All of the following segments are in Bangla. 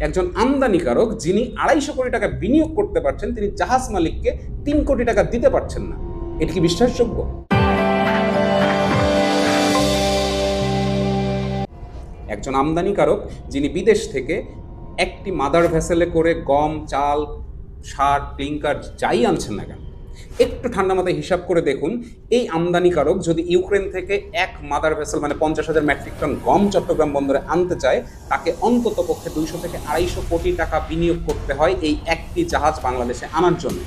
একজন আমদানিকারক যিনি 250 কোটি টাকা বিনিয়োগ করতে পারছেন, তিনি জাহাজ মালিককে 3 কোটি টাকা দিতে পারছেন না। এটা কি বিশ্বাসযোগ্য? একজন আমদানিকারক যিনি বিদেশ থেকে একটি মাদার ভেসেলে করে গম, চাল, সার, ক্লিংকার যাই আনছেন না কেন, একটু ঠান্ডা মাথায় হিসাব করে দেখুন, এই আমদানিকারক যদি ইউক্রেন থেকে এক মাদার ভেসেল মানে 50,000 মেট্রিক টন গম চট্টগ্রাম বন্দরে আনতে চায়, তাকে অন্তত পক্ষে 200 থেকে 250 কোটি টাকা বিনিয়োগ করতে হয় এই একটি জাহাজ বাংলাদেশে আনার জন্য।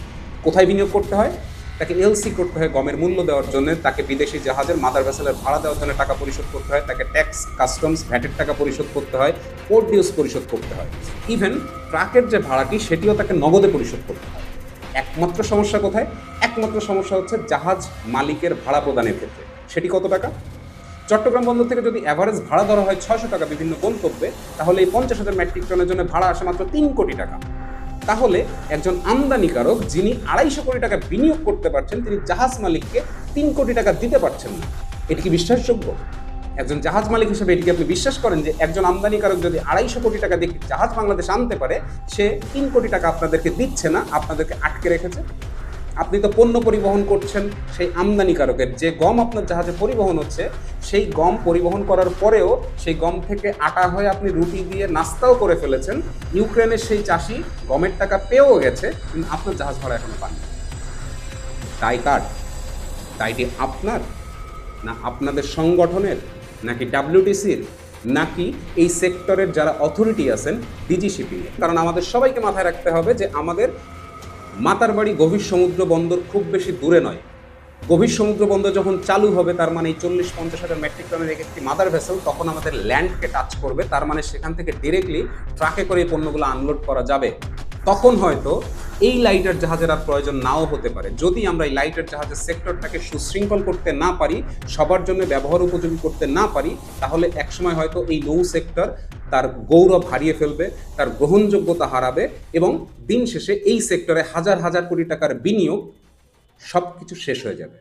কোথায় বিনিয়োগ করতে হয়? তাকে এলসি করতে হয় গমের মূল্য দেওয়ার জন্য, তাকে বিদেশি জাহাজের মাদার ভেসেলের ভাড়া দেওয়ার জন্য টাকা পরিশোধ করতে হয়, তাকে ট্যাক্স, কাস্টমস, ভ্যাটের টাকা পরিশোধ করতে হয়, পোর্ট ডিউস পরিশোধ করতে হয়, ইভেন ট্রাকের যে ভাড়াটি সেটিও তাকে নগদে পরিশোধ করতে হয়। একমাত্র সমস্যা কোথায়? একমাত্র সমস্যা হচ্ছে জাহাজ মালিকের ভাড়া প্রদানের ক্ষেত্রে। সেটি কত টাকা? চট্টগ্রাম বন্দর থেকে যদি অ্যাভারেজ ভাড়া ধরা হয় 600 টাকা বিভিন্ন গন্তব্যে, তাহলে এই 50,000 মেট্রিক টনের জন্য ভাড়া আসে মাত্র 3 কোটি টাকা। তাহলে একজন আমদানিকারক যিনি 250 কোটি টাকা বিনিয়োগ করতে পারছেন, তিনি জাহাজ মালিককে 3 কোটি টাকা দিতে পারছেন না। এটি কি বিশ্বাসযোগ্য? একজন জাহাজ মালিক হিসেবে এটিকে আপনি বিশ্বাস করেন যে একজন আমদানিকারক যদি 250 কোটি টাকা দিয়ে জাহাজ বাংলাদেশ আনতে পারে, সে 3 কোটি টাকা আপনাদেরকে দিচ্ছে না, আপনাদেরকে আটকে রেখেছে? আপনি তো পণ্য পরিবহন করছেন সেই আমদানিকারকের, যে গম আপনার জাহাজে পরিবহন হচ্ছে, সেই গম পরিবহন করার পরেও সেই গম থেকে আটা হয়ে আপনি রুটি দিয়ে নাস্তাও করে ফেলেছেন। ইউক্রেনের সেই চাষি গমের টাকা পেয়েও গেছে, কিন্তু আপনার জাহাজ ভাড়া এখনো পাননি। দায় কার? দায়টি আপনার, না আপনাদের সংগঠনের, নাকি ডাব্লিউটিসির, নাকি এই সেক্টরের যারা অথরিটি আছেন ডিজিসিপি? কারণ আমাদের সবাইকে মাথায় রাখতে হবে যে আমাদের মাতারবাড়ি গভীর সমুদ্র বন্দর খুব বেশি দূরে নয়। গভীর সমুদ্র বন্দর যখন চালু হবে, তার মানে এই 40-50 হাজার মেট্রিক টনের একটি মাদার ভেসেল তখন আমাদের ল্যান্ডকে টাচ করবে, তার মানে সেখান থেকে ডিরেক্টলি ট্রাকে করে এই পণ্যগুলো আনলোড করা যাবে। তখন হয়তো এই লাইটার জাহাজের আর প্রয়োজন নাও হতে পারে। যদি আমরা এই লাইটার জাহাজের সেক্টরটাকে সুশৃঙ্খল করতে না পারি, সবার জন্য ব্যবহার উপযোগী করতে না পারি, তাহলে একসময় হয়তো এই নৌ সেক্টর তার গৌরব হারিয়ে ফেলবে, তার গ্রহণযোগ্যতা হারাবে, এবং দিন শেষে এই সেক্টরে হাজার হাজার কোটি টাকার বিনিয়োগ সব কিছু শেষ হয়ে যাবে।